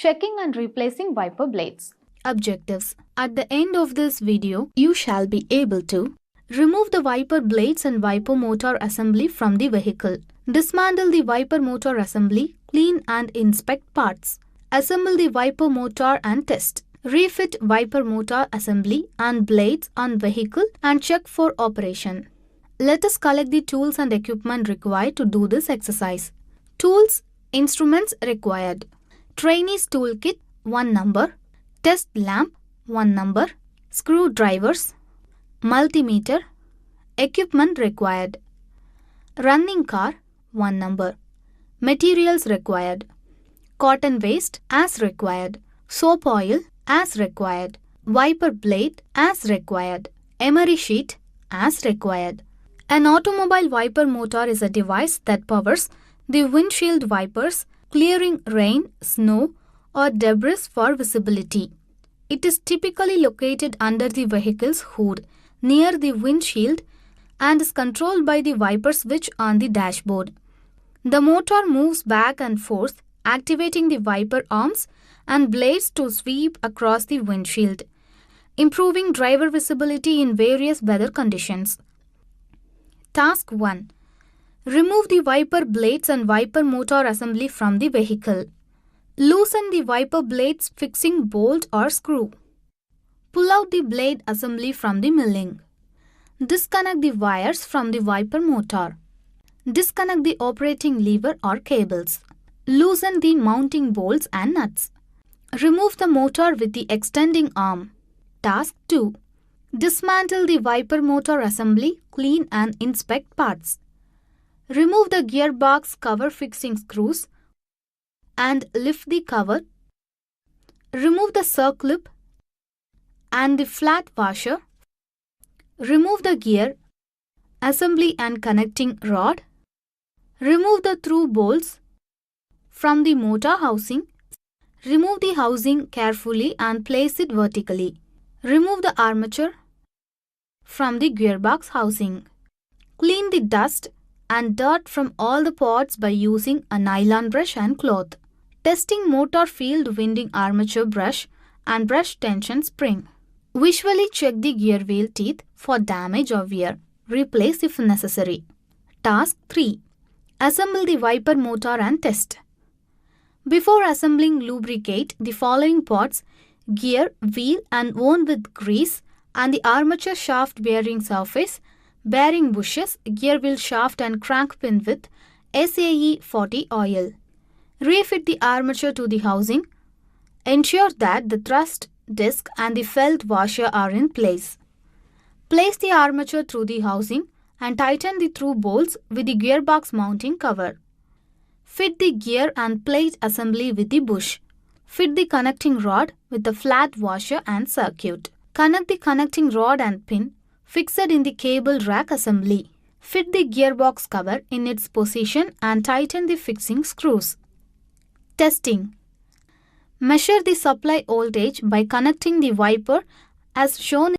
Checking and replacing wiper blades. Objectives. At the end of this video, you shall be able to remove the wiper blades and wiper motor assembly from the vehicle. Dismantle the wiper motor assembly, clean and inspect parts. Assemble the wiper motor and test. Refit wiper motor assembly and blades on vehicle and check for operation. Let us collect the tools and equipment required to do this exercise. Tools, instruments required. Trainees toolkit 1 number. Test lamp 1 number. Screwdrivers. Multimeter. Equipment required. Running car 1 number. Materials required. Cotton waste as required. Soap oil as required. Wiper blade as required. Emery sheet as required. An automobile wiper motor is a device that powers the windshield wipers, clearing rain, snow, or debris for visibility. It is typically located under the vehicle's hood, near the windshield, and is controlled by the wiper switch on the dashboard. The motor moves back and forth, activating the wiper arms and blades to sweep across the windshield, improving driver visibility in various weather conditions. Task 1. Remove the wiper blades and wiper motor assembly from the vehicle. Loosen the wiper blades fixing bolt or screw. Pull out the blade assembly from the milling. Disconnect the wires from the wiper motor. Disconnect the operating lever or cables. Loosen the mounting bolts and nuts. Remove the motor with the extending arm. Task 2. Dismantle the wiper motor assembly, clean and inspect parts. Remove the gearbox cover fixing screws and lift the cover. Remove the circlip and the flat washer. Remove the gear, assembly and connecting rod. Remove the through bolts from the motor housing. Remove the housing carefully and place it vertically. Remove the armature from the gearbox housing. Clean the dust and dirt from all the parts by using a nylon brush and cloth. Testing motor field winding armature brush and brush tension spring. Visually check the gear wheel teeth for damage or wear. Replace if necessary. Task 3. Assemble the wiper motor and test. Before assembling, lubricate the following parts: gear, wheel and wound with grease, and the armature shaft bearing surface, bearing bushes, gear wheel shaft and crank pin with SAE 40 oil. Refit the armature to the housing. Ensure that the thrust disc and the felt washer are in place. Place the armature through the housing and tighten the through bolts with the gearbox mounting cover. Fit the gear and plate assembly with the bush. Fit the connecting rod with the flat washer and circuit. Connect the connecting rod and pin fixed in the cable rack assembly. Fit the gearbox cover in its position and tighten the fixing screws. Testing. Measure the supply voltage by connecting the wiper as shown.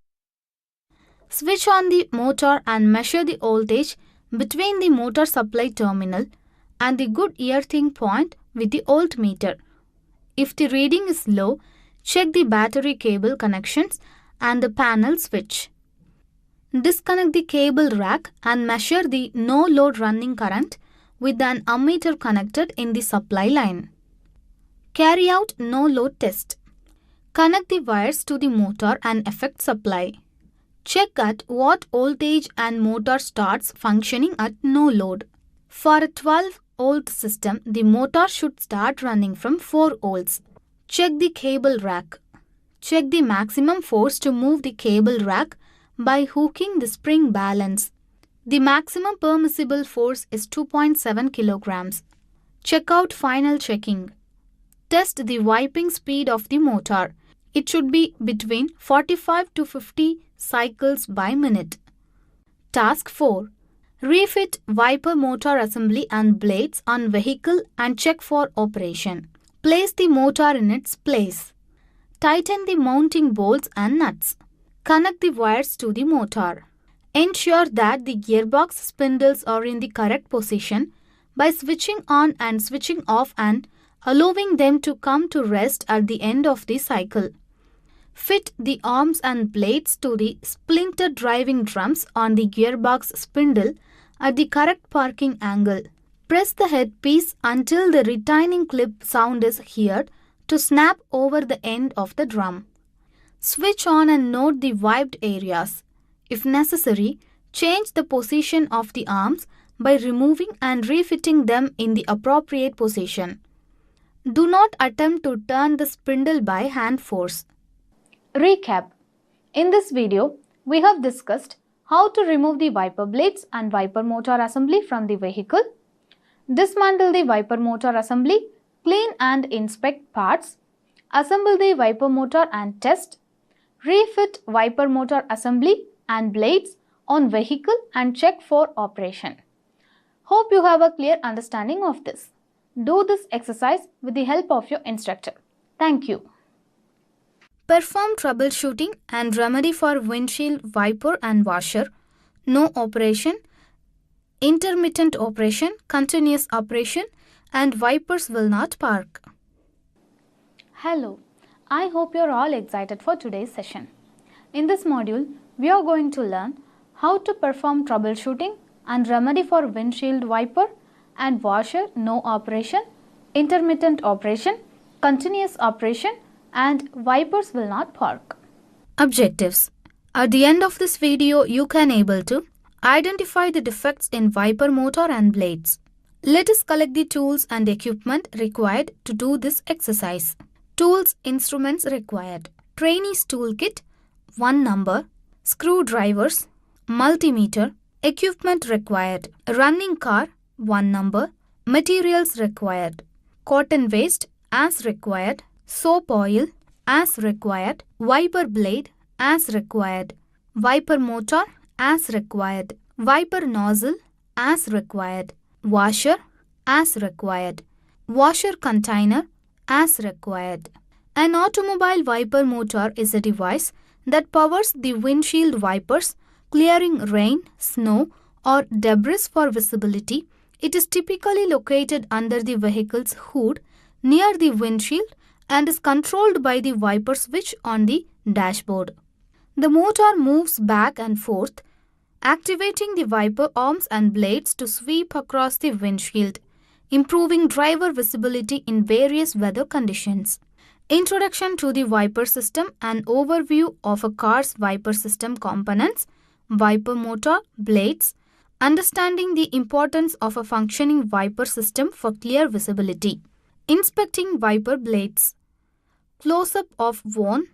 Switch on the motor and measure the voltage between the motor supply terminal and the good earthing point with the voltmeter. If the reading is low, check the battery cable connections and the panel switch. Disconnect the cable rack and measure the no-load running current with an ammeter connected in the supply line. Carry out no-load test. Connect the wires to the motor and effect supply. Check at what voltage and motor starts functioning at no load. For a 12-volt system, the motor should start running from 4 volts. Check the cable rack. Check the maximum force to move the cable rack by hooking the spring balance. The maximum permissible force is 2.7 kilograms. Check out final checking. Test the wiping speed of the motor. It should be between 45 to 50 cycles by minute. Task 4. Refit wiper motor assembly and blades on vehicle and check for operation. Place the motor in its place. Tighten the mounting bolts and nuts. Connect the wires to the motor. Ensure that the gearbox spindles are in the correct position by switching on and switching off an allowing them to come to rest at the end of the cycle. Fit the arms and blades to the splintered driving drums on the gearbox spindle at the correct parking angle. Press the headpiece until the retaining clip sound is heard to snap over the end of the drum. Switch on and note the wiped areas. If necessary, change the position of the arms by removing and refitting them in the appropriate position. Do not attempt to turn the spindle by hand force. Recap. In this video, we have discussed how to remove the wiper blades and wiper motor assembly from the vehicle, dismantle the wiper motor assembly, clean and inspect parts, assemble the wiper motor and test, refit wiper motor assembly and blades on vehicle and check for operation. Hope you have a clear understanding of this. Do this exercise with the help of your instructor. Thank you. Perform troubleshooting and remedy for windshield wiper and washer, no operation, intermittent operation, continuous operation, and wipers will not park. Hello, I hope you are all excited for today's session. In this module, we are going to learn how to perform troubleshooting and remedy for windshield wiper and washer no operation, intermittent operation, continuous operation, and wipers will not park. Objectives. At the end of this video, you can able to identify the defects in wiper motor and blades. Let us collect the tools and equipment required to do this exercise. Tools, instruments required. Trainees toolkit, 1 number. Screwdrivers, multimeter. Equipment required. Running car, 1 number. Materials required. Cotton waste as required. Soap oil as required. Wiper blade as required. Wiper motor as required. Wiper nozzle as required. Washer as required. Washer container as required. An automobile wiper motor is a device that powers the windshield wipers, clearing rain, snow, or debris for visibility. It is typically located under the vehicle's hood near the windshield and is controlled by the wiper switch on the dashboard. The motor moves back and forth, activating the wiper arms and blades to sweep across the windshield, improving driver visibility in various weather conditions. Introduction to the wiper system and overview of a car's wiper system components, wiper motor, blades, understanding the importance of a functioning wiper system for clear visibility. Inspecting wiper blades. Close-up of worn,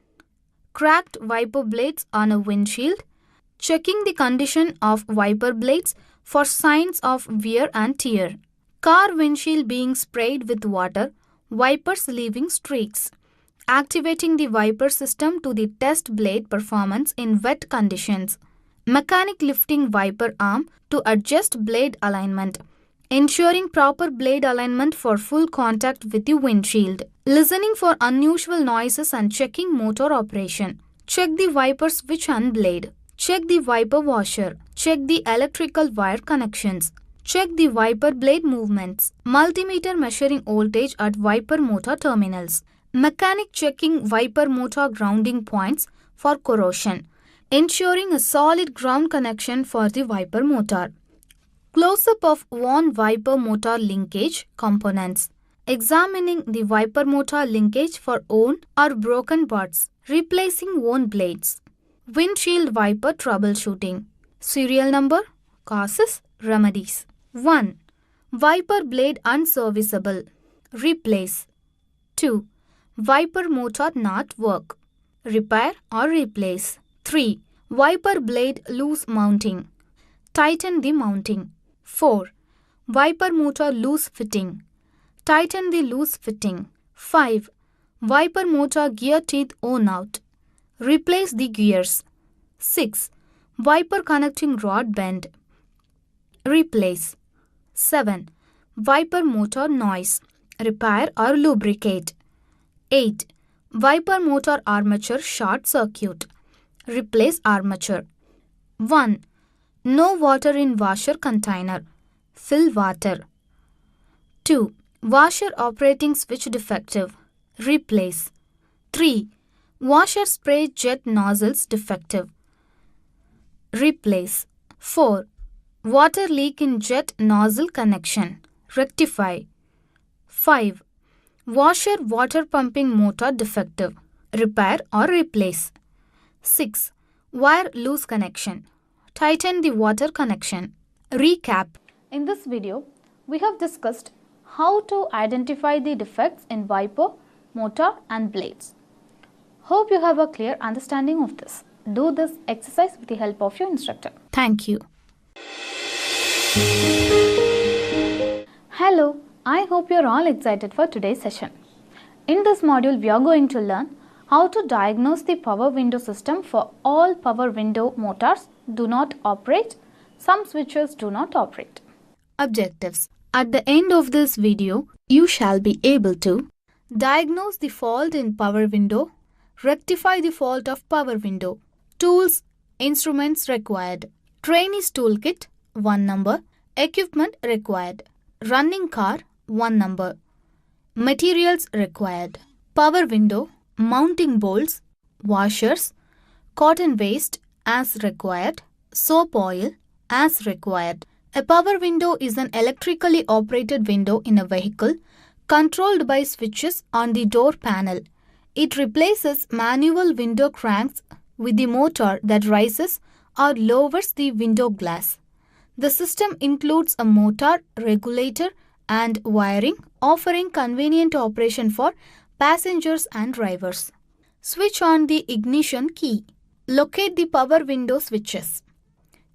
cracked wiper blades on a windshield. Checking the condition of wiper blades for signs of wear and tear. Car windshield being sprayed with water, wipers leaving streaks. Activating the wiper system to the test blade performance in wet conditions. Mechanic lifting wiper arm to adjust blade alignment. Ensuring proper blade alignment for full contact with the windshield. Listening for unusual noises and checking motor operation. Check the wiper switch and blade. Check the wiper washer. Check the electrical wire connections. Check the wiper blade movements. Multimeter measuring voltage at wiper motor terminals. Mechanic checking wiper motor grounding points for corrosion. Ensuring a solid ground connection for the wiper motor. Close-up of worn wiper motor linkage components. Examining the wiper motor linkage for worn or broken parts. Replacing worn blades. Windshield wiper troubleshooting. Serial number, causes, remedies. 1. Wiper blade unserviceable. Replace. 2. Wiper motor not work. Repair or replace. 3. Wiper blade loose mounting. Tighten the mounting. 4. Wiper motor loose fitting. Tighten the loose fitting. 5. Wiper motor gear teeth worn out. Replace the gears. 6. Wiper connecting rod bend. Replace. 7. Wiper motor noise. Repair or lubricate. 8. Wiper motor armature short circuit. Replace armature. 1. No water in washer container. Fill water. 2. Washer operating switch defective. Replace. 3. Washer spray jet nozzles defective. Replace. 4. Water leak in jet nozzle connection. Rectify. 5. Washer water pumping motor defective. Repair or replace. 6. Wire loose connection. Tighten the water connection. Recap. In this video, we have discussed how to identify the defects in wiper, motor and blades. Hope you have a clear understanding of this. Do this exercise with the help of your instructor. Thank you. Hello, I hope you are all excited for today's session. In this module, we are going to learn how to diagnose the power window system for all power window motors do not operate, some switches do not operate. Objectives. At the end of this video, you shall be able to diagnose the fault in power window, rectify the fault of power window, tools, instruments required, trainee's toolkit, 1 number, equipment required, running car, 1 number, materials required, power window, mounting bolts, washers, cotton waste as required, soap oil as required. A power window is an electrically operated window in a vehicle controlled by switches on the door panel. It replaces manual window cranks with the motor that raises or lowers the window glass. The system includes a motor, regulator and wiring, offering convenient operation for passengers and drivers. Switch on the ignition key. Locate the power window switches.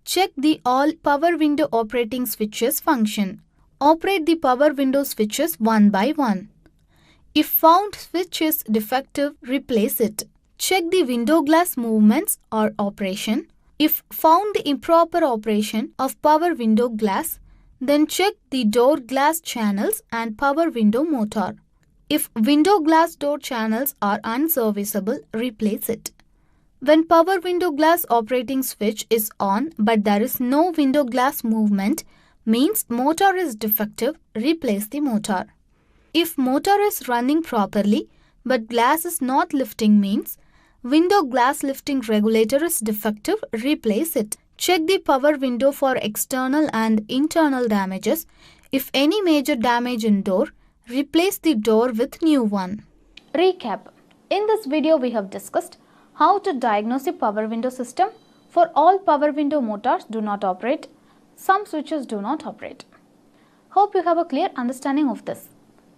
Check the all power window operating switches function. Operate the power window switches one by one. If found switch is defective, replace it. Check the window glass movements or operation. If found the improper operation of power window glass, then check the door glass channels and power window motor. If window glass door channels are unserviceable, replace it. When power window glass operating switch is on but there is no window glass movement, means motor is defective, replace the motor. If motor is running properly but glass is not lifting, means window glass lifting regulator is defective, replace it. Check the power window for external and internal damages. If any major damage in door, replace the door with new one. Recap. In this video, we have discussed how to diagnose the power window system for all power window motors do not operate, some switches do not operate. Hope you have a clear understanding of this.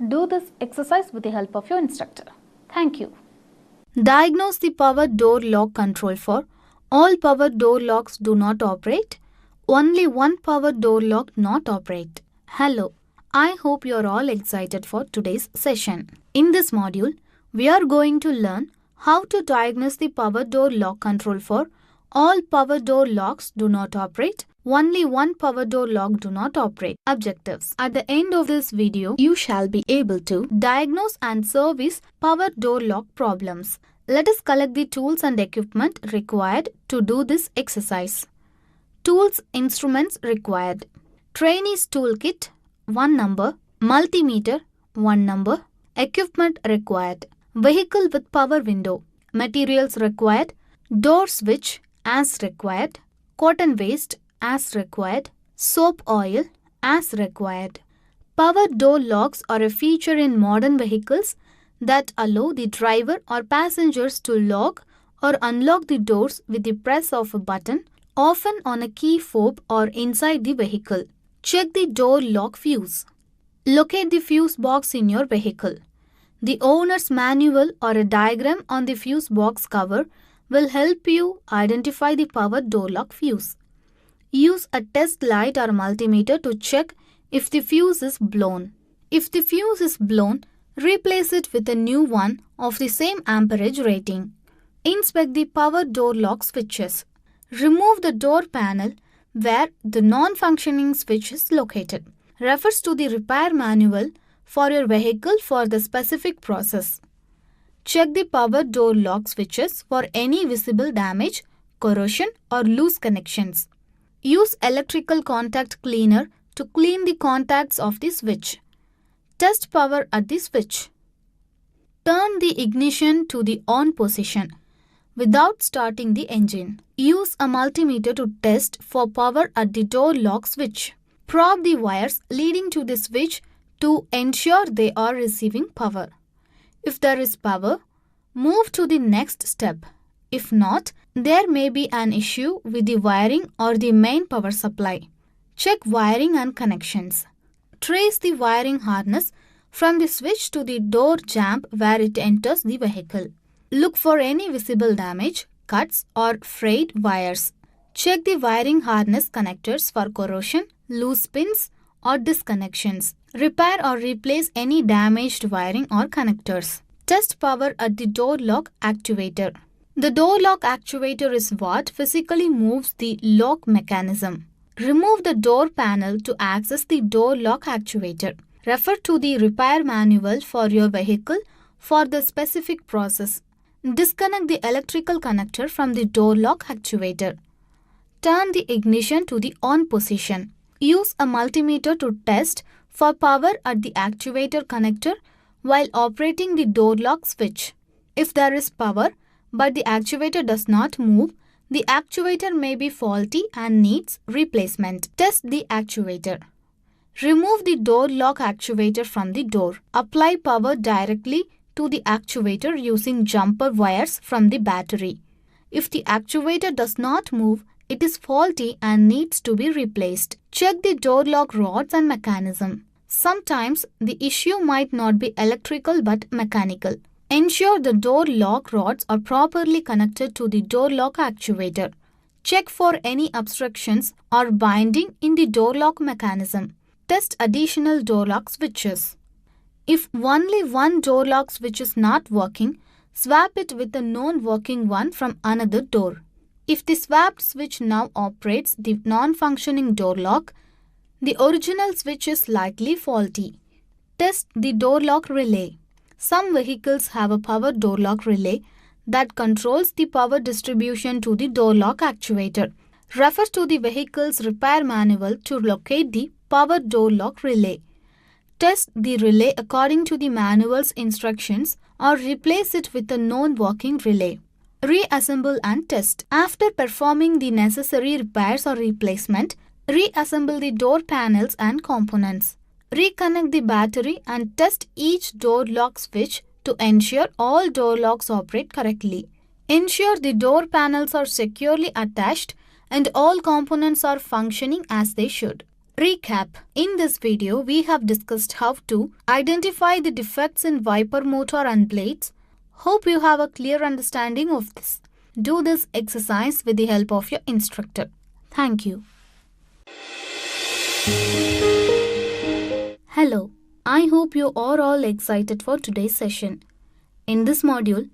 Do this exercise with the help of your instructor. Thank you. Diagnose the power door lock control for all power door locks do not operate, only one power door lock not operate. Hello, I hope you are all excited for today's session. In this module, we are going to learn how to diagnose the power door lock control for all power door locks do not operate, only one power door lock do not operate. Objectives. At the end of this video, you shall be able to diagnose and service power door lock problems. Let us collect the tools and equipment required to do this exercise. Tools, instruments required. Trainee's toolkit, 1 number. Multimeter, 1 number. Equipment required. Vehicle with power window. Materials required. Door switch as required. Cotton waste as required. Soap oil as required. Power door locks are a feature in modern vehicles that allow the driver or passengers to lock or unlock the doors with the press of a button, often on a key fob or inside the vehicle. Check the door lock fuse. Locate the fuse box in your vehicle. The owner's manual or a diagram on the fuse box cover will help you identify the power door lock fuse. Use a test light or multimeter to check if the fuse is blown. If the fuse is blown, replace it with a new one of the same amperage rating. Inspect the power door lock switches. Remove the door panel where the non-functioning switch is located. Refers to the repair manual for your vehicle for the specific process. Check the power door lock switches for any visible damage, corrosion or loose connections. Use electrical contact cleaner to clean the contacts of the switch. Test power at the switch. Turn the ignition to the on position without starting the engine. Use a multimeter to test for power at the door lock switch. Probe the wires leading to the switch to ensure they are receiving power. If there is power, move to the next step. If not, there may be an issue with the wiring or the main power supply. Check wiring and connections. Trace the wiring harness from the switch to the door jamb where it enters the vehicle. Look for any visible damage, cuts or frayed wires. Check the wiring harness connectors for corrosion, loose pins or disconnections. Repair or replace any damaged wiring or connectors. Test power at the door lock actuator. The door lock actuator is what physically moves the lock mechanism. Remove the door panel to access the door lock actuator. Refer to the repair manual for your vehicle for the specific process. Disconnect the electrical connector from the door lock actuator. Turn the ignition to the on position. Use a multimeter to test for power at the actuator connector while operating the door lock switch. If there is power but the actuator does not move, the actuator may be faulty and needs replacement. Test the actuator. Remove the door lock actuator from the door. Apply power directly to the actuator using jumper wires from the battery. If the actuator does not move, it is faulty and needs to be replaced. Check the door lock rods and mechanism. Sometimes the issue might not be electrical but mechanical. Ensure the door lock rods are properly connected to the door lock actuator. Check for any obstructions or binding in the door lock mechanism. Test additional door lock switches. If only one door lock switch is not working, swap it with a non-working one from another door. If the swapped switch now operates the non-functioning door lock, the original switch is likely faulty. Test the door lock relay. Some vehicles have a power door lock relay that controls the power distribution to the door lock actuator. Refer to the vehicle's repair manual to locate the power door lock relay. Test the relay according to the manual's instructions or replace it with a non-working relay. Reassemble and test. After performing the necessary repairs or replacement, reassemble the door panels and components. Reconnect the battery and test each door lock switch to ensure all door locks operate correctly. Ensure the door panels are securely attached and all components are functioning as they should. Recap. In this video, we have discussed how to identify the defects in wiper motor and blades. Hope you have a clear understanding of this. Do this exercise with the help of your instructor. Thank you. Hello, I hope you are all excited for today's session. In this module,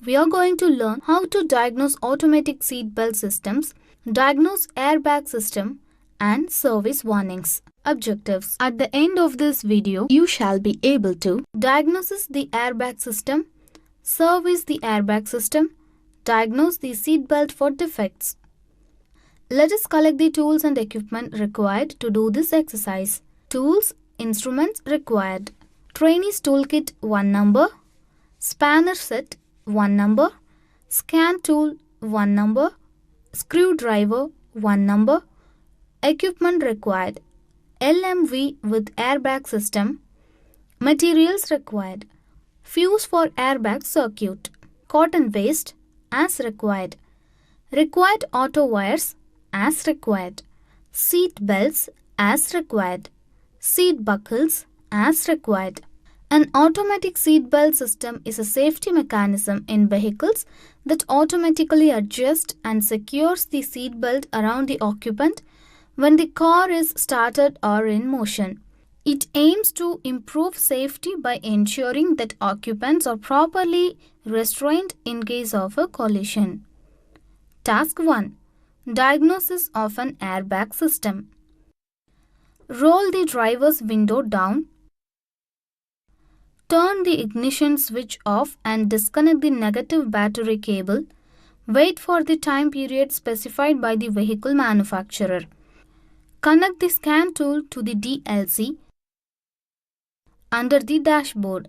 we are going to learn how to diagnose automatic seatbelt systems, diagnose airbag system, and service warnings. Objectives. At the end of this video, you shall be able to diagnose the airbag system, service the airbag system, diagnose the seatbelt for defects. Let us collect the tools and equipment required to do this exercise. Tools, instruments required. Trainee's toolkit 1 number, spanner set 1 number, scan tool 1 number, screwdriver 1 number. Equipment required. LMV with airbag system. Materials required. Fuse for airbag circuit. Cotton waste as required. Required auto wires as required. Seat belts as required. Seat buckles as required. An automatic seat belt system is a safety mechanism in vehicles that automatically adjusts and secures the seat belt around the occupant when the car is started or in motion. It aims to improve safety by ensuring that occupants are properly restrained in case of a collision. Task 1. Diagnosis of an airbag system. Roll the driver's window down. Turn the ignition switch off and disconnect the negative battery cable. Wait for the time period specified by the vehicle manufacturer. Connect the scan tool to the DLC. under the dashboard.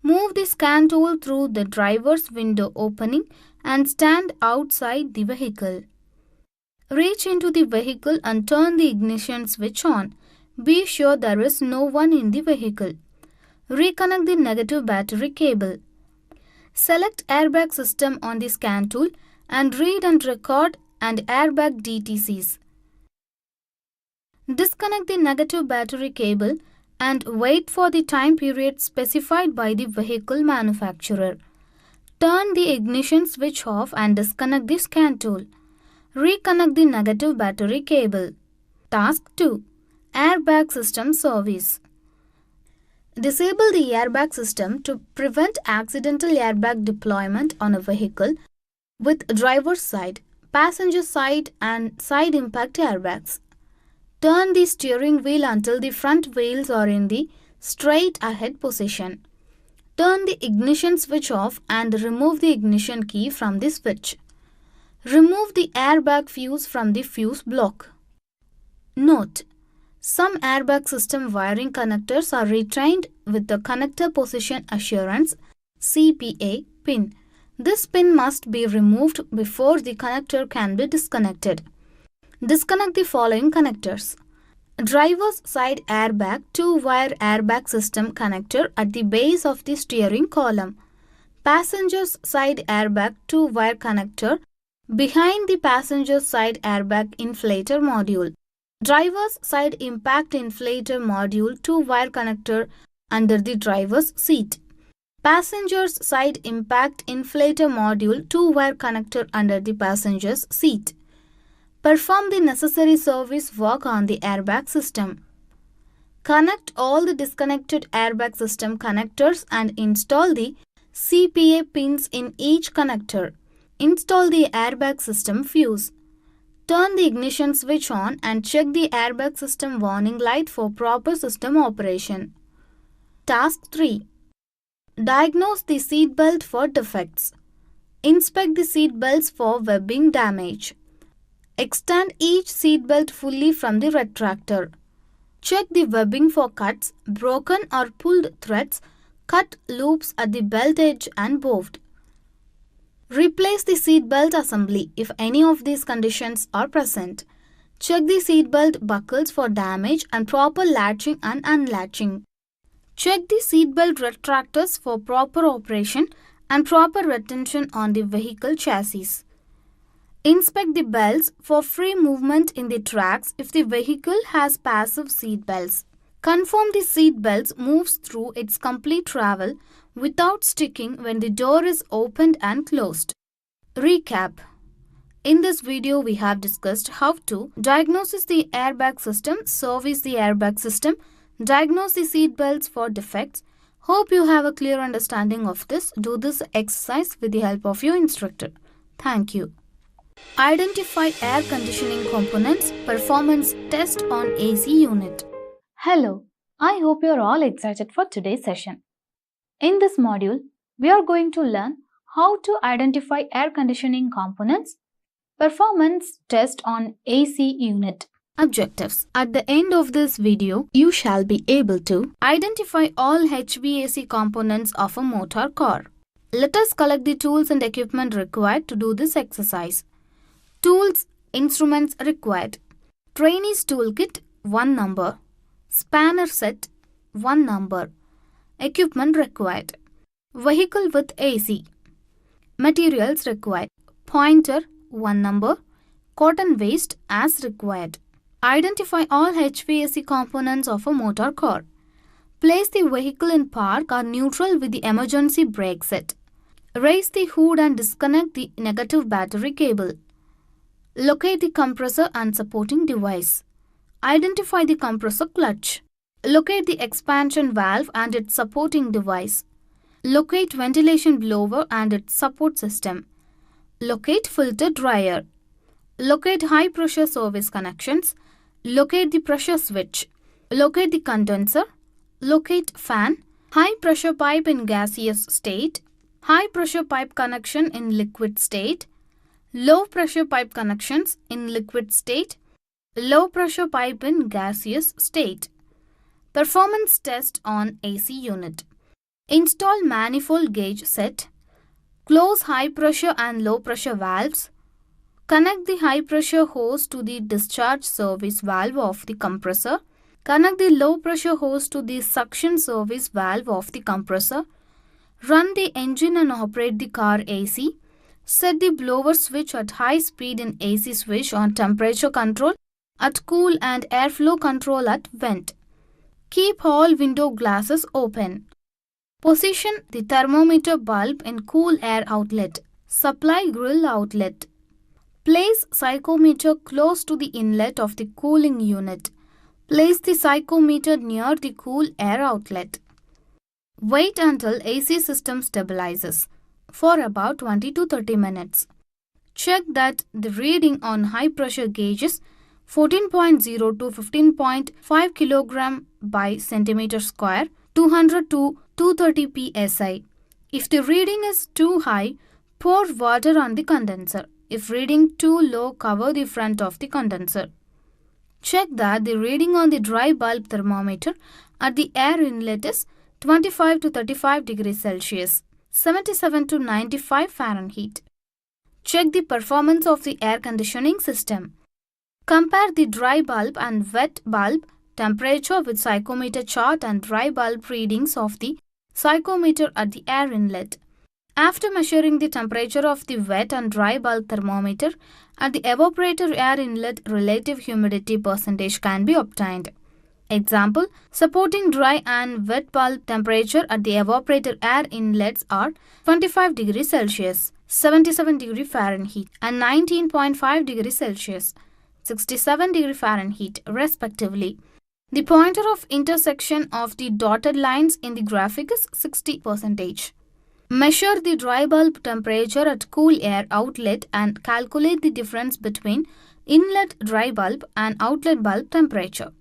Move the scan tool through the driver's window opening and stand outside the vehicle. Reach into the vehicle and turn the ignition switch on. Be sure there is no one in the vehicle. Reconnect the negative battery cable. Select Airbag System on the scan tool and read and record and airbag DTCs. Disconnect the negative battery cable and wait for the time period specified by the vehicle manufacturer. Turn the ignition switch off and disconnect the scan tool. Reconnect the negative battery cable. Task 2. Airbag System Service. Disable the airbag system to prevent accidental airbag deployment on a vehicle with driver's side, passenger side and side impact airbags. Turn the steering wheel until the front wheels are in the straight ahead position. Turn the ignition switch off and remove the ignition key from the switch. Remove the airbag fuse from the fuse block. Note: some airbag system wiring connectors are retained with the Connector Position Assurance (CPA) pin. This pin must be removed before the connector can be disconnected. Disconnect the following connectors: driver's side airbag 2-wire airbag system connector at the base of the steering column, passenger's side airbag 2-wire connector behind the passenger side airbag inflator module, driver's side impact inflator module 2-wire connector under the driver's seat, passenger's side impact inflator module 2-wire connector under the passenger's seat. Perform the necessary service work on the airbag system. Connect all the disconnected airbag system connectors and install the CPA pins in each connector. Install the airbag system fuse. Turn the ignition switch on and check the airbag system warning light for proper system operation. Task 3. Diagnose the seat belt for defects. Inspect the seat belts for webbing damage. Extend each seat belt fully from the retractor. Check the webbing for cuts, broken or pulled threads, cut loops at the belt edge and boved. Replace the seat belt assembly if any of these conditions are present. Check the seat belt buckles for damage and proper latching and unlatching. Check the seat belt retractors for proper operation and proper retention on the vehicle chassis. Inspect the belts for free movement in the tracks if the vehicle has passive seat belts. Confirm the seat belts moves through its complete travel without sticking when the door is opened and closed. Recap. In this video, we have discussed how to diagnose the airbag system, service the airbag system, diagnose the seat belts for defects. Hope you have a clear understanding of this. Do this exercise with the help of your instructor. Thank you. Identify air conditioning components, performance test on AC unit. Hello, I hope you are all excited for today's session. In this module, we are going to learn how to identify air conditioning components, performance test on AC unit. Objectives. At the end of this video, you shall be able to identify all HVAC components of a motor car. Let us collect the tools and equipment required to do this exercise. Tools, instruments required. Trainee's toolkit, 1 number. Spanner set, 1 number. Equipment required. Vehicle with AC. Materials required. Pointer, 1 number. Cotton waste as required. Identify all HVAC components of a motor car. Place the vehicle in park or neutral with the emergency brake set. Raise the hood and disconnect the negative battery cable. Locate the compressor and supporting device. Identify the compressor clutch. Locate the expansion valve and its supporting device. Locate ventilation blower and its support system. Locate filter dryer. Locate high pressure service connections. Locate the pressure switch. Locate the condenser. Locate fan. High pressure pipe in gaseous state. High pressure pipe connection in liquid state. Low pressure pipe connections in liquid state. Low pressure pipe in gaseous state. Performance test on AC unit. Install manifold gauge set. Close high pressure and low pressure valves. Connect the high pressure hose to the discharge service valve of the compressor. Connect the low pressure hose to the suction service valve of the compressor. Run the engine and operate the car AC. Set the blower switch at high speed in AC switch on temperature control, at cool and airflow control at vent. Keep all window glasses open. Position the thermometer bulb in cool air outlet. Supply grill outlet. Place psychometer close to the inlet of the cooling unit. Place the psychometer near the cool air outlet. Wait until AC system stabilizes for about 20 to 30 minutes. Check that the reading on high pressure gauge is 14.0 to 15.5 kg by centimeter square, 200 to 230 psi. If the reading is too high, pour water on the condenser. If reading too low, cover the front of the condenser. Check that the reading on the dry bulb thermometer at the air inlet is 25 to 35 degrees Celsius, 77 to 95 Fahrenheit. Check the performance of the air conditioning system. Compare the dry bulb and wet bulb temperature with psychometer chart and dry bulb readings of the psychometer at the air inlet. After measuring the temperature of the wet and dry bulb thermometer at the evaporator air inlet, relative humidity percentage can be obtained. Example, supporting dry and wet bulb temperature at the evaporator air inlets are 25 degrees Celsius, 77 degrees Fahrenheit and 19.5 degrees Celsius, 67 degrees Fahrenheit respectively. The pointer of intersection of the dotted lines in the graphic is 60%. Measure the dry bulb temperature at cool air outlet and calculate the difference between inlet dry bulb and outlet bulb temperature.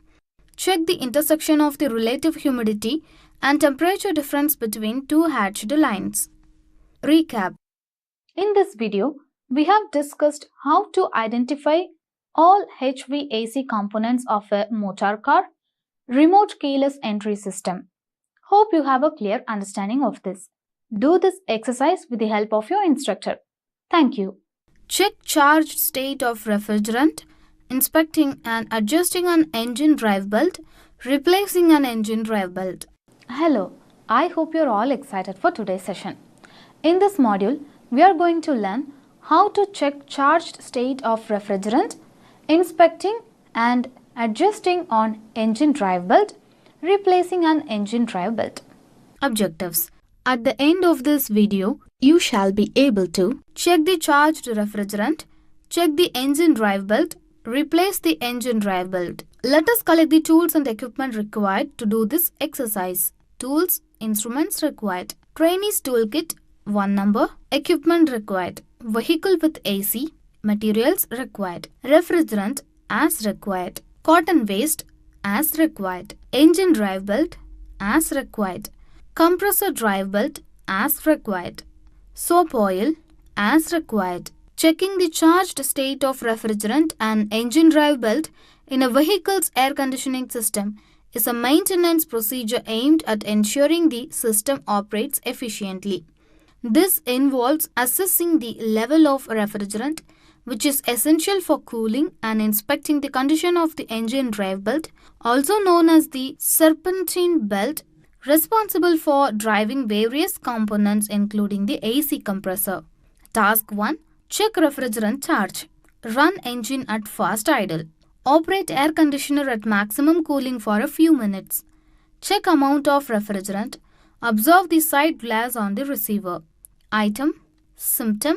Check the intersection of the relative humidity and temperature difference between two hatched lines. Recap. In this video, we have discussed how to identify all HVAC components of a motor car, remote keyless entry system. Hope you have a clear understanding of this. Do this exercise with the help of your instructor. Thank you. Check charged state of refrigerant, inspecting and adjusting an engine drive belt, replacing an engine drive belt. Hello, I hope you're all excited for today's session. In this module, we are going to learn how to check charged state of refrigerant, inspecting and adjusting on engine drive belt, replacing an engine drive belt. Objectives. At the end of this video, you shall be able to check the charged refrigerant, check the engine drive belt, replace the engine drive belt. Let us collect the tools and equipment required to do this exercise. Tools, instruments required. Trainees toolkit, 1 number. Equipment required. Vehicle with AC. Materials required. Refrigerant as required. Cotton waste as required. Engine drive belt as required. Compressor drive belt as required. Soap oil as required. Checking the charged state of refrigerant and engine drive belt in a vehicle's air conditioning system is a maintenance procedure aimed at ensuring the system operates efficiently. This involves assessing the level of refrigerant, which is essential for cooling, and inspecting the condition of the engine drive belt, also known as the serpentine belt, responsible for driving various components including the AC compressor. Task 1. Check refrigerant charge. Run engine at fast idle. Operate air conditioner at maximum cooling for a few minutes. Check amount of refrigerant. Observe the side glass on the receiver. Item, symptom,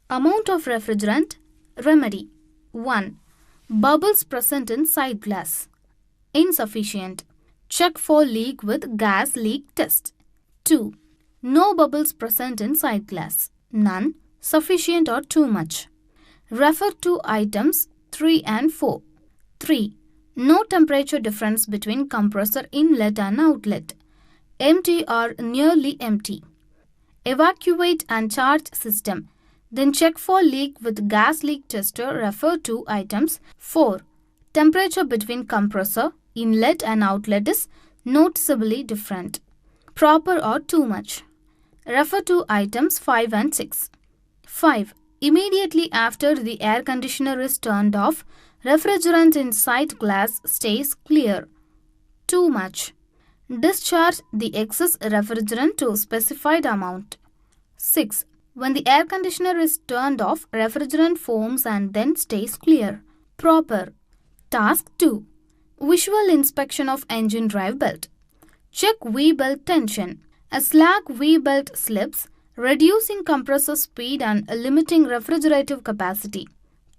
amount of refrigerant, remedy. 1. Bubbles present in side glass. Insufficient. Check for leak with gas leak test. 2. No bubbles present in side glass. None, sufficient or too much. Refer to items 3 and 4. 3. No temperature difference between compressor inlet and outlet. Empty or nearly empty. Evacuate and charge system. Then check for leak with gas leak tester. Refer to items 4. Temperature between compressor, inlet and outlet is noticeably different, proper or too much. Refer to items 5 and 6. 5. Immediately after the air conditioner is turned off, refrigerant inside glass stays clear. Too much. Discharge the excess refrigerant to specified amount. 6. When the air conditioner is turned off, refrigerant foams and then stays clear. Proper. Task 2. Visual inspection of engine drive belt. Check V-belt tension. A slack V-belt slips, reducing compressor speed and limiting refrigerative capacity.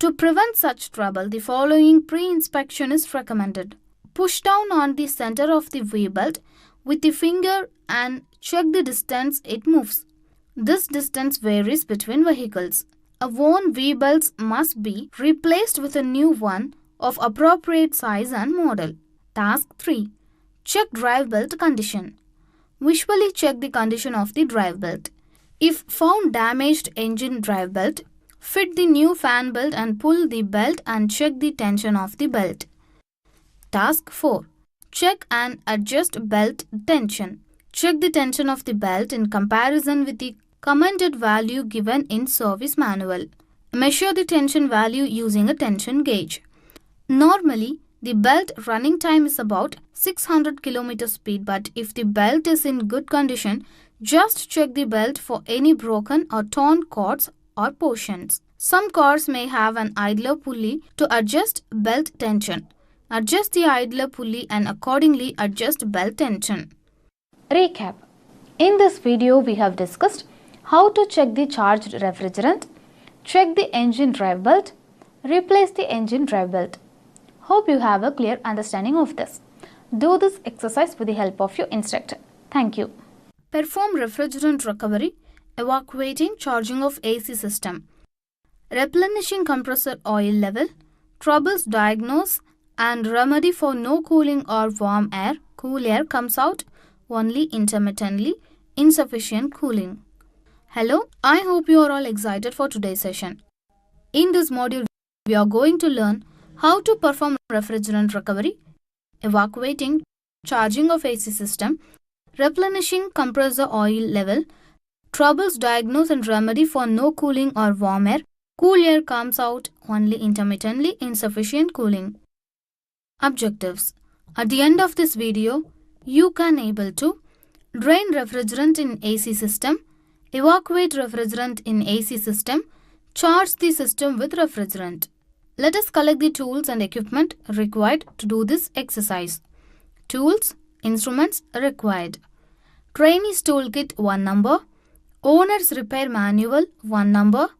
To prevent such trouble, the following pre-inspection is recommended. Push down on the center of the V-belt with the finger and check the distance it moves. This distance varies between vehicles. A worn V-belt must be replaced with a new one of appropriate size and model. Task 3. Check drive belt condition. Visually check the condition of the drive belt. If found damaged engine drive belt, fit the new fan belt and pull the belt and check the tension of the belt. Task 4. Check and adjust belt tension. Check the tension of the belt in comparison with the commanded value given in service manual. Measure the tension value using a tension gauge. Normally, the belt running time is about 600 km speed, but if the belt is in good condition, just check the belt for any broken or torn cords or portions. Some cars may have an idler pulley to adjust belt tension. Adjust the idler pulley and accordingly adjust belt tension. Recap. In this video, we have discussed how to check the charged refrigerant, check the engine drive belt, replace the engine drive belt. Hope you have a clear understanding of this. Do this exercise with the help of your instructor. Thank you. Perform refrigerant recovery, evacuating charging of AC system, replenishing compressor oil level, troubles diagnose and remedy for no cooling or warm air. Cool air comes out only intermittently, insufficient cooling. Hello, I hope you are all excited for today's session. In this module, we are going to learn how to perform refrigerant recovery, evacuating charging of AC system, replenishing compressor oil level, troubles diagnose and remedy for no cooling or warm air. Cool air comes out only intermittently, insufficient cooling. Objectives. At the end of this video, you can able to drain refrigerant in AC system, evacuate refrigerant in AC system, charge the system with refrigerant. Let us collect the tools and equipment required to do this exercise. Tools, instruments required. Trainees toolkit 1 number, owner's repair manual 1 number,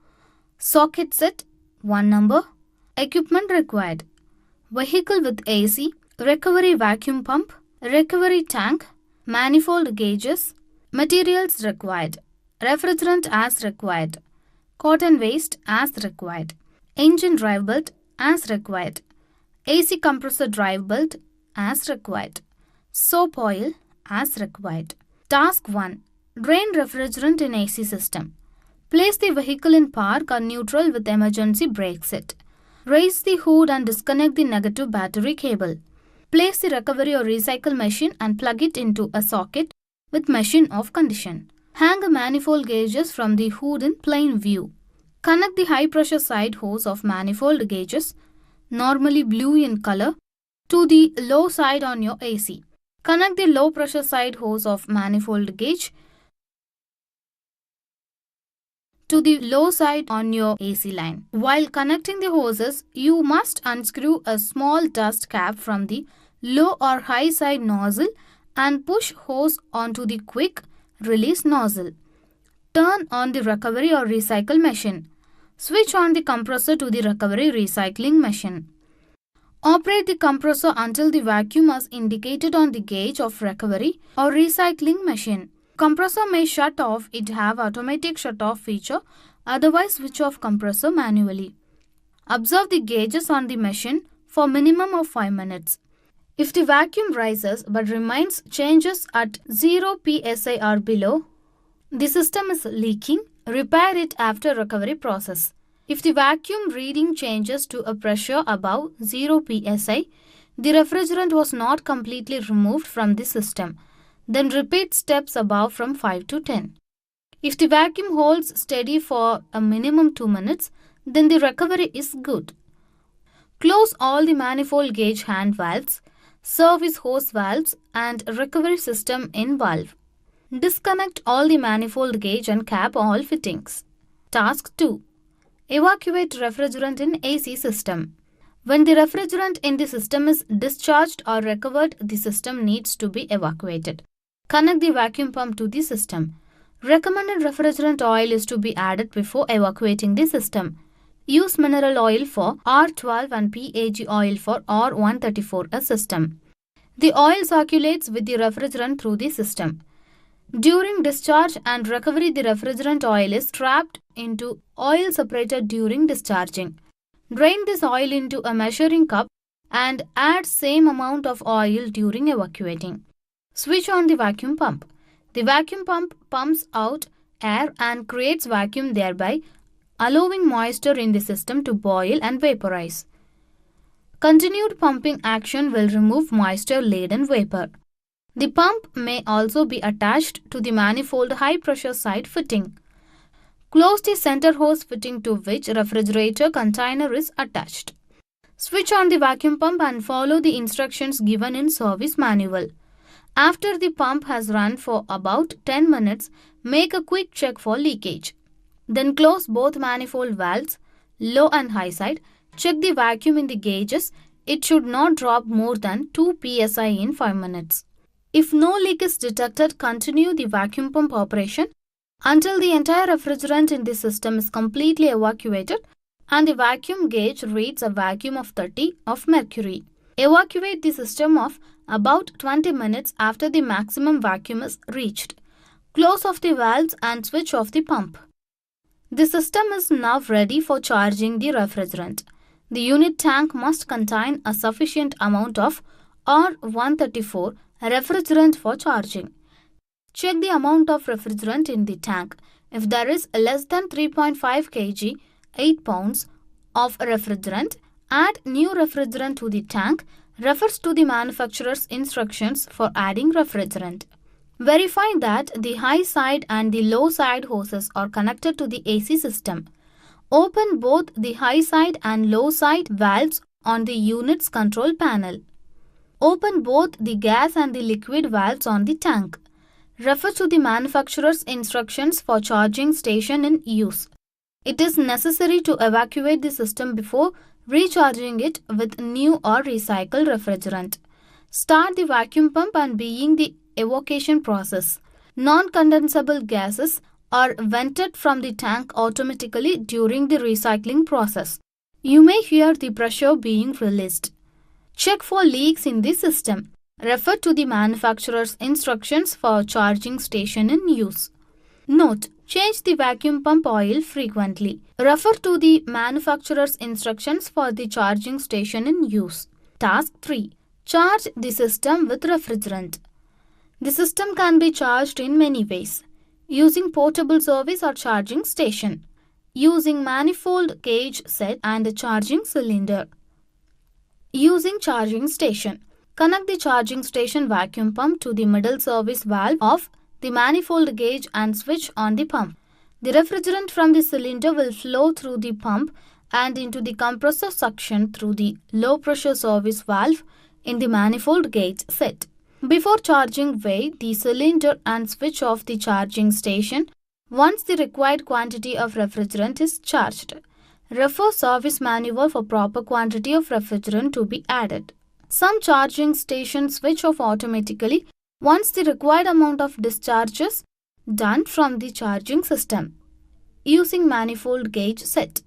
socket set 1 number, equipment required. Vehicle with AC, recovery vacuum pump, recovery tank, manifold gauges, materials required. Refrigerant as required. Cotton waste as required. Engine drive belt as required. AC compressor drive belt as required. Soap oil as required. Task 1. Drain refrigerant in AC system. Place the vehicle in park or neutral with emergency brake set. Raise the hood and disconnect the negative battery cable. Place the recovery or recycle machine and plug it into a socket with machine off condition. Hang manifold gauges from the hood in plain view. Connect the high pressure side hose of manifold gauges, normally blue in color, to the low side on your AC. Connect the low pressure side hose of manifold gauge to the low side on your AC line. While connecting the hoses, you must unscrew a small dust cap from the low or high side nozzle and push hose onto the quick release nozzle. Turn on the recovery or recycle machine. Switch on the compressor to the recovery recycling machine. Operate the compressor until the vacuum is indicated on the gauge of recovery or recycling machine. Compressor may shut off, it have automatic shut off feature, otherwise switch off compressor manually. Observe the gauges on the machine for minimum of 5 minutes. If the vacuum rises but remains changes at 0 psi or below, the system is leaking. Repair it after recovery process. If the vacuum reading changes to a pressure above 0 psi, The refrigerant was not completely removed from the system. Then repeat steps above from 5 to 10. If the vacuum holds steady for a minimum 2 minutes, then the recovery is good. Close all the manifold gauge hand valves, service hose valves and recovery system in valve. Disconnect all the manifold gauge and cap all fittings. Task 2. Evacuate refrigerant in AC system. When the refrigerant in the system is discharged or recovered, the system needs to be evacuated. Connect the vacuum pump to the system. Recommended refrigerant oil is to be added before evacuating the system. Use mineral oil for R12 and PAG oil for R134 a system. The oil circulates with the refrigerant through the system. During discharge and recovery, the refrigerant oil is trapped into oil separator during discharging. Drain this oil into a measuring cup and add same amount of oil during evacuating. Switch on the vacuum pump. The vacuum pump pumps out air and creates vacuum, thereby allowing moisture in the system to boil and vaporize. Continued pumping action will remove moisture-laden vapor. The pump may also be attached to the manifold high-pressure side fitting. Close the center hose fitting to which refrigerator container is attached. Switch on the vacuum pump and follow the instructions given in service manual. After the pump has run for about 10 minutes, make a quick check for leakage. Then close both manifold valves, low and high side. Check the vacuum in the gauges. It should not drop more than 2 psi in 5 minutes. If no leak is detected, continue the vacuum pump operation until the entire refrigerant in the system is completely evacuated and the vacuum gauge reads a vacuum of 30 of mercury. Evacuate the system of about 20 minutes after the maximum vacuum is reached. Close off the valves and switch off the pump. The system is now ready for charging the refrigerant. The unit tank must contain a sufficient amount of R134 refrigerant for charging. Check the amount of refrigerant in the tank. If there is less than 3.5 kg, 8 pounds of refrigerant, add new refrigerant to the tank. Refers to the manufacturer's instructions for adding refrigerant. Verify that the high side and the low side hoses are connected to the AC system. Open both the high side and low side valves on the unit's control panel. Open both the gas and the liquid valves on the tank. Refer to the manufacturer's instructions for charging station in use. It is necessary to evacuate the system before recharging it with new or recycled refrigerant. Start the vacuum pump and begin the evacuation process. Non-condensable gases are vented from the tank automatically during the recycling process. You may hear the pressure being released. Check for leaks in the system. Refer to the manufacturer's instructions for charging station in use. Note: change the vacuum pump oil frequently. Refer to the manufacturer's instructions for the charging station in use. Task 3. Charge the system with refrigerant. The system can be charged in many ways. Using portable service or charging station. Using manifold gauge set and a charging cylinder. Using charging station. Connect the charging station vacuum pump to the middle service valve of the manifold gauge and switch on the pump. The refrigerant from the cylinder will flow through the pump and into the compressor suction through the low pressure service valve in the manifold gauge set. Before charging, weigh the cylinder and switch off the charging station once the required quantity of refrigerant is charged. Refer service manual for proper quantity of refrigerant to be added. Some charging stations switch off automatically once the required amount of discharge is done from the charging system. Using manifold gauge set.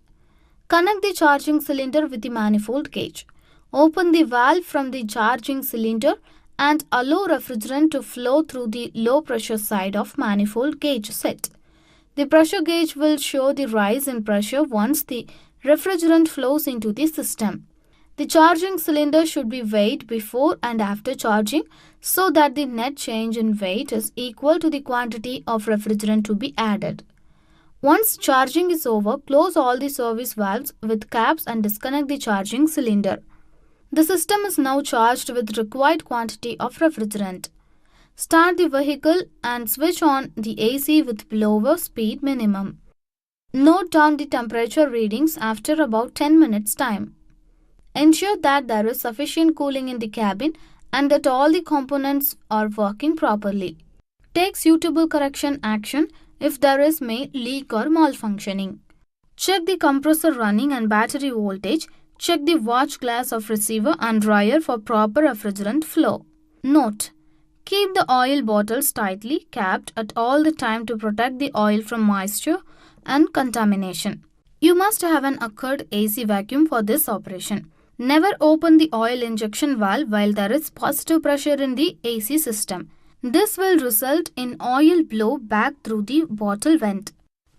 Connect the charging cylinder with the manifold gauge. Open the valve from the charging cylinder and allow refrigerant to flow through the low pressure side of manifold gauge set. The pressure gauge will show the rise in pressure once the refrigerant flows into the system. The charging cylinder should be weighed before and after charging so that the net change in weight is equal to the quantity of refrigerant to be added. Once charging is over, close all the service valves with caps and disconnect the charging cylinder. The system is now charged with required quantity of refrigerant. Start the vehicle and switch on the AC with blower speed minimum. Note down the temperature readings after about 10 minutes time. Ensure that there is sufficient cooling in the cabin and that all the components are working properly. Take suitable correction action if there is may leak or malfunctioning. Check the compressor running and battery voltage. Check the watch glass of receiver and dryer for proper refrigerant flow. Note: keep the oil bottles tightly capped at all the time to protect the oil from moisture and contamination. You must have an occurred AC vacuum for this operation. Never open the oil injection valve while there is positive pressure in the AC system. This will result in oil blow back through the bottle vent.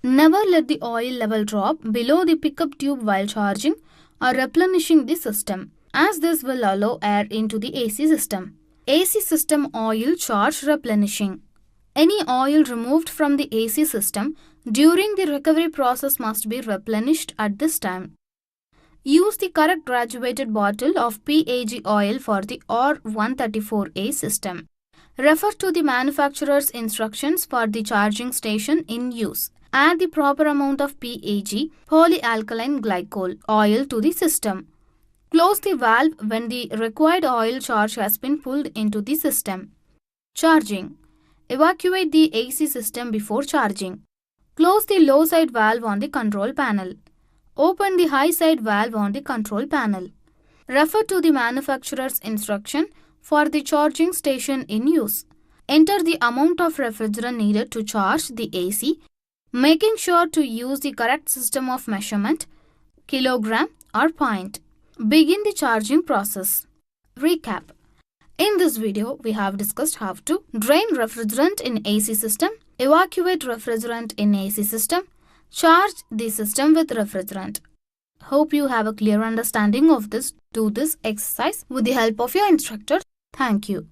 Never let the oil level drop below the pickup tube while charging or replenishing the system, as this will allow air into the AC system. AC system oil charge replenishing. Any oil removed from the AC system during the recovery process must be replenished at this time. Use the correct graduated bottle of PAG oil for the R134A system. Refer to the manufacturer's instructions for the charging station in use. Add the proper amount of PAG, polyalkyl glycol, oil to the system. Close the valve when the required oil charge has been pulled into the system. Charging. Evacuate the AC system before charging. Close the low side valve on the control panel. Open the high side valve on the control panel. Refer to the manufacturer's instruction for the charging station in use. Enter the amount of refrigerant needed to charge the AC, making sure to use the correct system of measurement, kilogram or pint. Begin the charging process. Recap. In this video, we have discussed how to drain refrigerant in AC system, evacuate refrigerant in AC system, charge the system with refrigerant. Hope you have a clear understanding of this. Do this exercise with the help of your instructor. Thank you.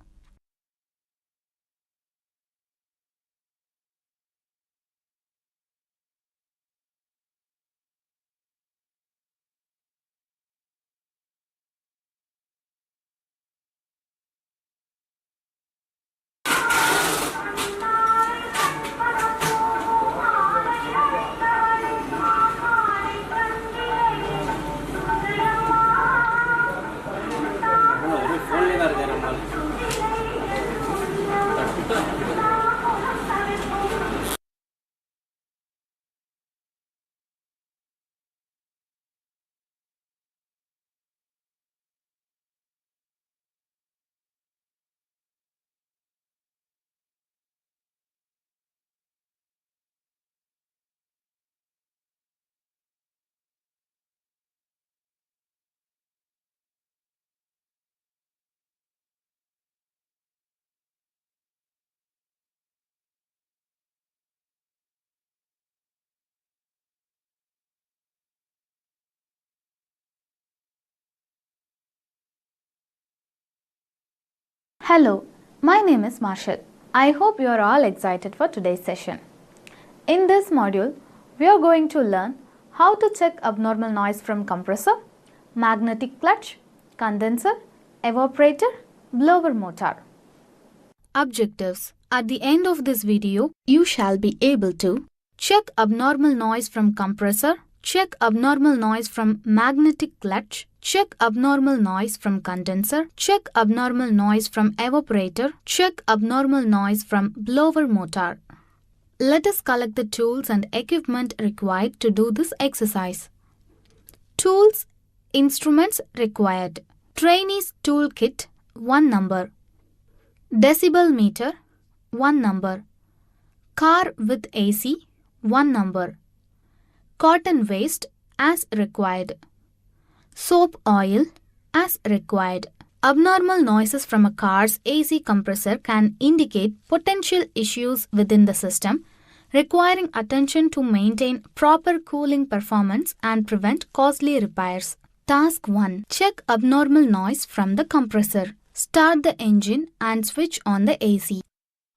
Hello, my name is Marshall. I hope you are all excited for today's session. In this module, we are going to learn how to check abnormal noise from compressor, magnetic clutch, condenser, evaporator, blower motor. Objectives. At the end of this video, you shall be able to check abnormal noise from compressor, check abnormal noise from magnetic clutch, check abnormal noise from condenser, check abnormal noise from evaporator, check abnormal noise from blower motor. Let us collect the tools and equipment required to do this exercise. Tools, instruments required. Trainees tool kit, 1 number. Decibel meter, 1 number. Car with AC, 1 number. Cotton waste as required. Soap oil as required. Abnormal noises from a car's AC compressor can indicate potential issues within the system, requiring attention to maintain proper cooling performance and prevent costly repairs. Task 1. Check abnormal noise from the compressor. Start the engine and switch on the AC.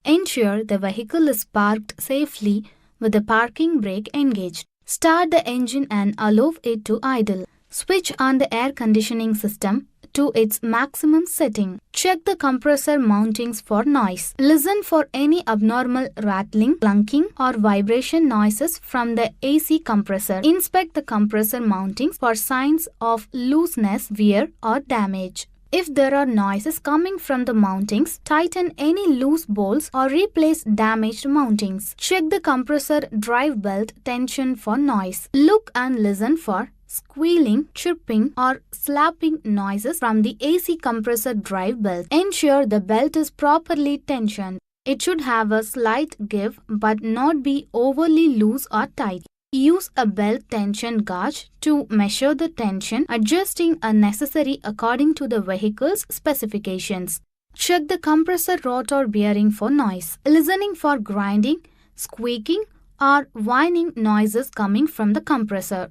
Ensure the vehicle is parked safely with the parking brake engaged. Start the engine and allow it to idle. Switch on the air conditioning system to its maximum setting. Check the compressor mountings for noise. Listen for any abnormal rattling, clunking or vibration noises from the AC compressor. Inspect the compressor mountings for signs of looseness, wear or damage. If there are noises coming from the mountings, tighten any loose bolts or replace damaged mountings. Check the compressor drive belt tension for noise. Look and listen for squealing, chirping or slapping noises from the AC compressor drive belt. Ensure the belt is properly tensioned. It should have a slight give but not be overly loose or tight. Use a belt tension gauge to measure the tension, adjusting as necessary according to the vehicle's specifications. Check the compressor rotor bearing for noise. Listening for grinding, squeaking or whining noises coming from the compressor.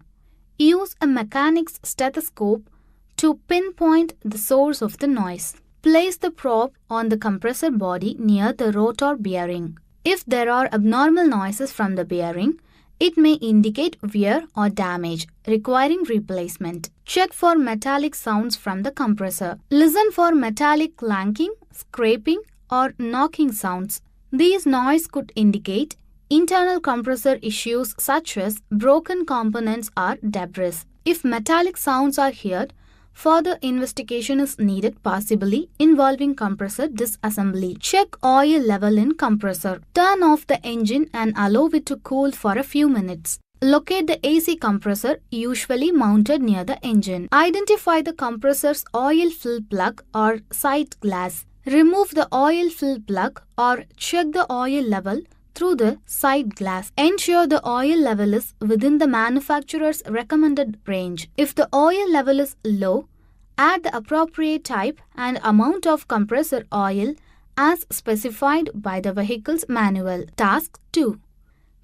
Use a mechanic's stethoscope to pinpoint the source of the noise. Place the probe on the compressor body near the rotor bearing. If there are abnormal noises from the bearing, it may indicate wear or damage, requiring replacement. Check for metallic sounds from the compressor. Listen for metallic clanking, scraping, or knocking sounds. These noises could indicate internal compressor issues such as broken components or debris. If metallic sounds are heard, further investigation is needed, possibly involving compressor disassembly. Check oil level in compressor. Turn off the engine and allow it to cool for a few minutes. Locate the AC compressor, usually mounted near the engine. Identify the compressor's oil fill plug or sight glass. Remove the oil fill plug or check the oil level through the sight glass. Ensure the oil level is within the manufacturer's recommended range. If the oil level is low, add the appropriate type and amount of compressor oil as specified by the vehicle's manual. Task 2.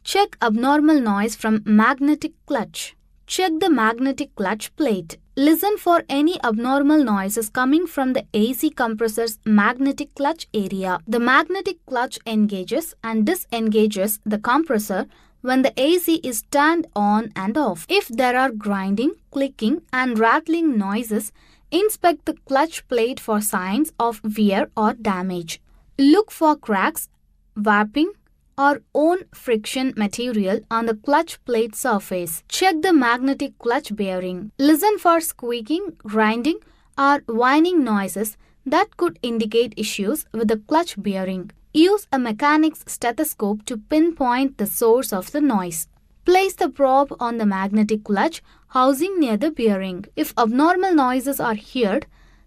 Check abnormal noise from magnetic clutch. Check the magnetic clutch plate. Listen for any abnormal noises coming from the AC compressor's magnetic clutch area. The magnetic clutch engages and disengages the compressor when the AC is turned on and off. If there are grinding, clicking and rattling noises, inspect the clutch plate for signs of wear or damage. Look for cracks, warping, or own friction material on the clutch plate surface. Check the magnetic clutch bearing. Listen for squeaking, grinding, or whining noises that could indicate issues with the clutch bearing. Use a mechanic's stethoscope to pinpoint the source of the noise. Place the probe on the magnetic clutch housing near the bearing. If abnormal noises are heard,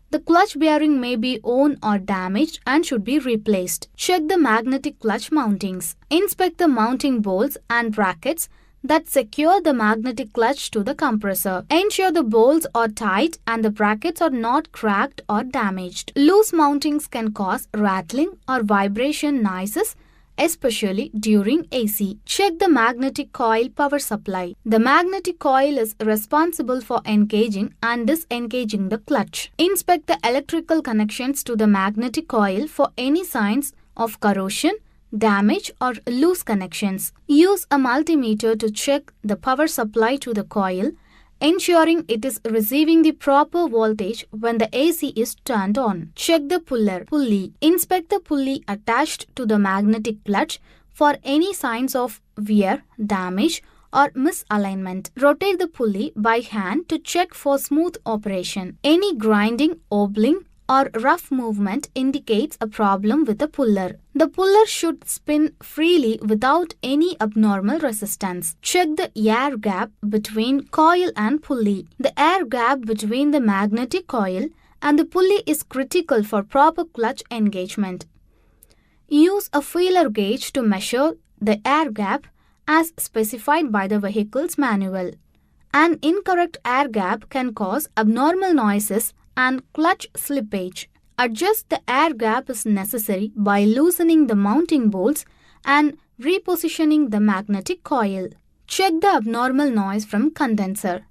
the clutch bearing may be worn or damaged and should be replaced. Check the magnetic clutch mountings. Inspect the mounting bolts and brackets that secure the magnetic clutch to the compressor. Ensure the bolts are tight and the brackets are not cracked or damaged. Loose mountings can cause rattling or vibration noises, especially during AC. Check the magnetic coil power supply. The magnetic coil is responsible for engaging and disengaging the clutch. Inspect the electrical connections to the magnetic coil for any signs of corrosion, damage or loose connections. Use a multimeter to check the power supply to the coil, ensuring it is receiving the proper voltage when the AC is turned on. Check the pulley. Inspect the pulley attached to the magnetic clutch for any signs of wear, damage or misalignment. Rotate the pulley by hand to check for smooth operation. Any grinding, wobbling or rough movement indicates a problem with the puller. The puller should spin freely without any abnormal resistance. Check the air gap between coil and pulley. The air gap between the magnetic coil and the pulley is critical for proper clutch engagement. Use a feeler gauge to measure the air gap as specified by the vehicle's manual. An incorrect air gap can cause abnormal noises and clutch slippage. Adjust the air gap is necessary by loosening the mounting bolts and repositioning the magnetic coil. Check the abnormal noise from condenser.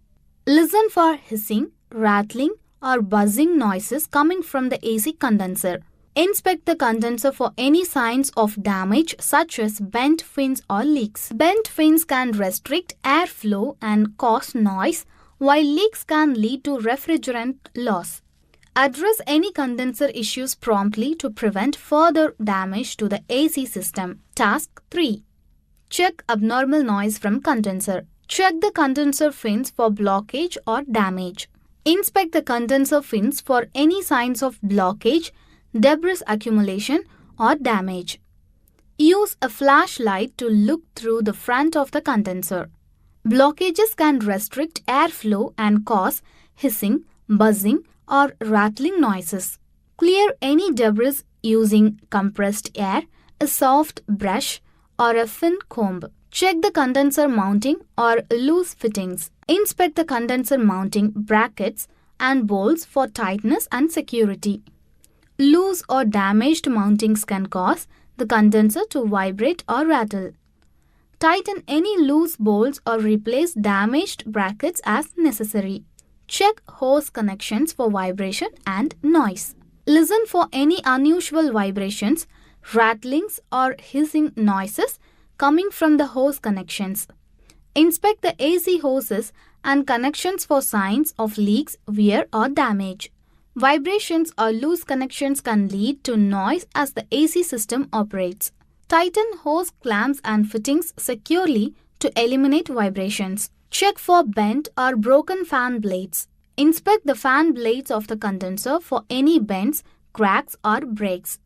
Listen for hissing, rattling or buzzing noises coming from the AC condenser. Inspect the condenser for any signs of damage such as bent fins or leaks. Bent fins can restrict airflow and cause noise, while leaks can lead to refrigerant loss. Address any condenser issues promptly to prevent further damage to the AC system. Task 3. Check abnormal noise from condenser. Check the condenser fins for blockage or damage. Inspect the condenser fins for any signs of blockage, debris accumulation, or damage. Use a flashlight to look through the front of the condenser. Blockages can restrict airflow and cause hissing, buzzing, or rattling noises. Clear any debris using compressed air, a soft brush, or a thin comb. Check the condenser mounting or loose fittings. Inspect the condenser mounting brackets and bolts for tightness and security. Loose or damaged mountings can cause the condenser to vibrate or rattle. Tighten any loose bolts or replace damaged brackets as necessary. Check hose connections for vibration and noise. Listen for any unusual vibrations, rattlings, or hissing noises coming from the hose connections. Inspect the AC hoses and connections for signs of leaks, wear, or damage. Vibrations or loose connections can lead to noise as the AC system operates. Tighten hose clamps and fittings securely to eliminate vibrations. Check for bent or broken fan blades. Inspect the fan blades of the condenser for any bends, cracks, or breaks.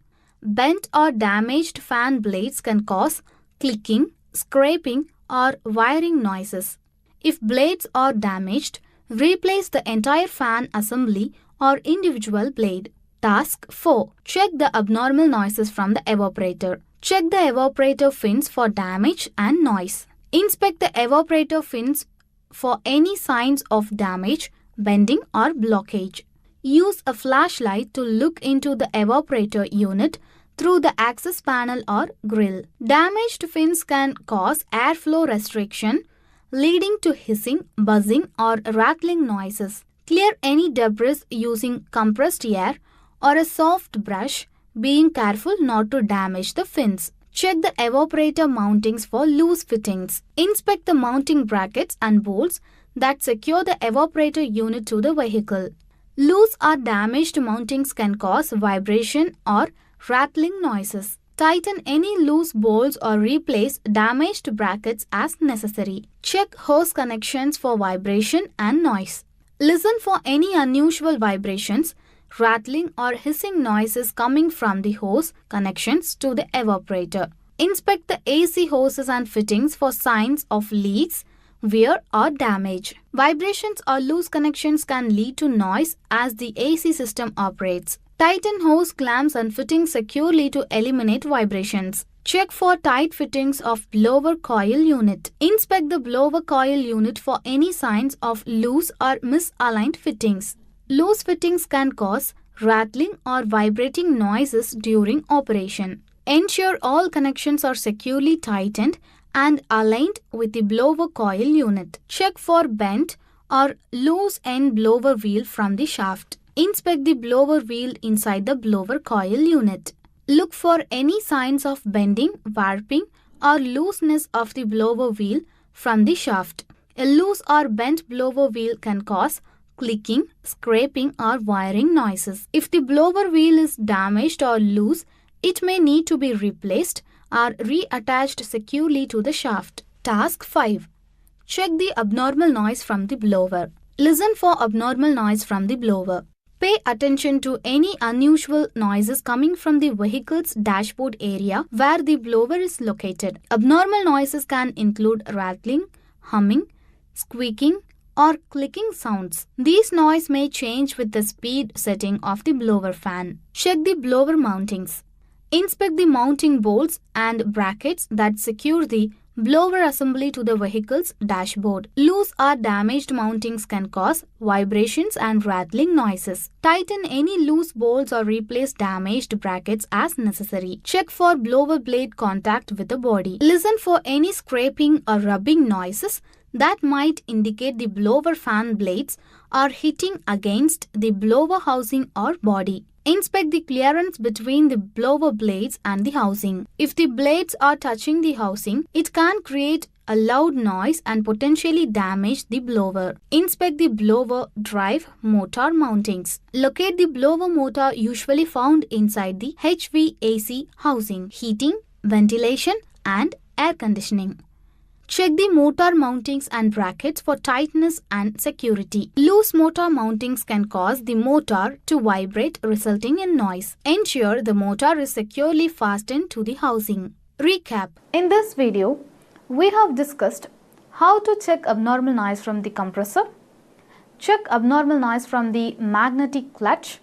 Bent or damaged fan blades can cause clicking, scraping, or wiring noises. If blades are damaged, replace the entire fan assembly or individual blade. Task 4. Check the abnormal noises from the evaporator. Check the evaporator fins for damage and noise. Inspect the evaporator fins for any signs of damage, bending, or blockage. Use a flashlight to look into the evaporator unit through the access panel or grill. Damaged fins can cause airflow restriction, leading to hissing, buzzing, or rattling noises. Clear any debris using compressed air or a soft brush, being careful not to damage the fins. Check the evaporator mountings for loose fittings. Inspect the mounting brackets and bolts that secure the evaporator unit to the vehicle. Loose or damaged mountings can cause vibration or rattling noises. Tighten any loose bolts or replace damaged brackets as necessary. Check hose connections for vibration and noise. Listen for any unusual vibrations, rattling, or hissing noises coming from the hose connections to the evaporator. Inspect the AC hoses and fittings for signs of leaks, wear, or damage. Vibrations or loose connections can lead to noise as the AC system operates. Tighten hose clamps and fittings securely to eliminate vibrations. Check for tight fittings of blower coil unit. Inspect the blower coil unit for any signs of loose or misaligned fittings. Loose fittings can cause rattling or vibrating noises during operation. Ensure all connections are securely tightened and aligned with the blower coil unit. Check for bent or loose end blower wheel from the shaft. Inspect the blower wheel inside the blower coil unit. Look for any signs of bending, warping, or looseness of the blower wheel from the shaft. A loose or bent blower wheel can cause clicking, scraping, or wiring noises. If the blower wheel is damaged or loose, it may need to be replaced or reattached securely to the shaft. Task 5. Check the abnormal noise from the blower. Listen for abnormal noise from the blower. Pay attention to any unusual noises coming from the vehicle's dashboard area where the blower is located. Abnormal noises can include rattling, humming, squeaking, or clicking sounds. These noises may change with the speed setting of the blower fan. Check the blower mountings. Inspect the mounting bolts and brackets that secure the blower assembly to the vehicle's dashboard. Loose or damaged mountings can cause vibrations and rattling noises. Tighten any loose bolts or replace damaged brackets as necessary. Check for blower blade contact with the body. Listen for any scraping or rubbing noises that might indicate the blower fan blades are hitting against the blower housing or body. Inspect the clearance between the blower blades and the housing. If the blades are touching the housing, it can create a loud noise and potentially damage the blower. Inspect the blower drive motor mountings. Locate the blower motor usually found inside the HVAC housing, heating, ventilation, and air conditioning. Check the motor mountings and brackets for tightness and security. Loose motor mountings can cause the motor to vibrate, resulting in noise. Ensure the motor is securely fastened to the housing. Recap. In this video, we have discussed how to check abnormal noise from the compressor, check abnormal noise from the magnetic clutch,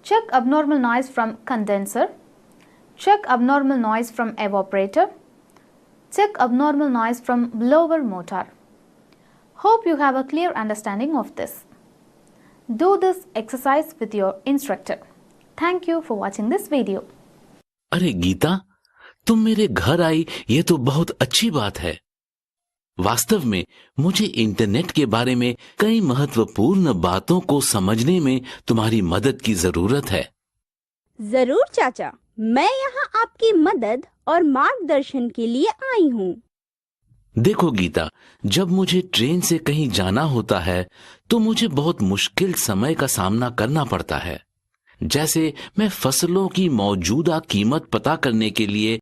check abnormal noise from condenser, check abnormal noise from evaporator, check abnormal noise from blower motor. Hope you have a clear understanding of this. Do this exercise with your instructor. Thank you for watching this video. अरे गीता, तुम मेरे घर आई ये तो बहुत अच्छी बात है। वास्तव में मुझे इंटरनेट के बारे में कई महत्वपूर्ण बातों को समझने में तुम्हारी मदद की जरूरत है। जरूर चाचा, मैं यहाँ आपकी मदद और मार्गदर्शन के लिए आई हूँ। देखो गीता, जब मुझे ट्रेन से कहीं जाना होता है तो मुझे बहुत मुश्किल समय का सामना करना पड़ता है। जैसे मैं फसलों की मौजूदा कीमत पता करने के लिए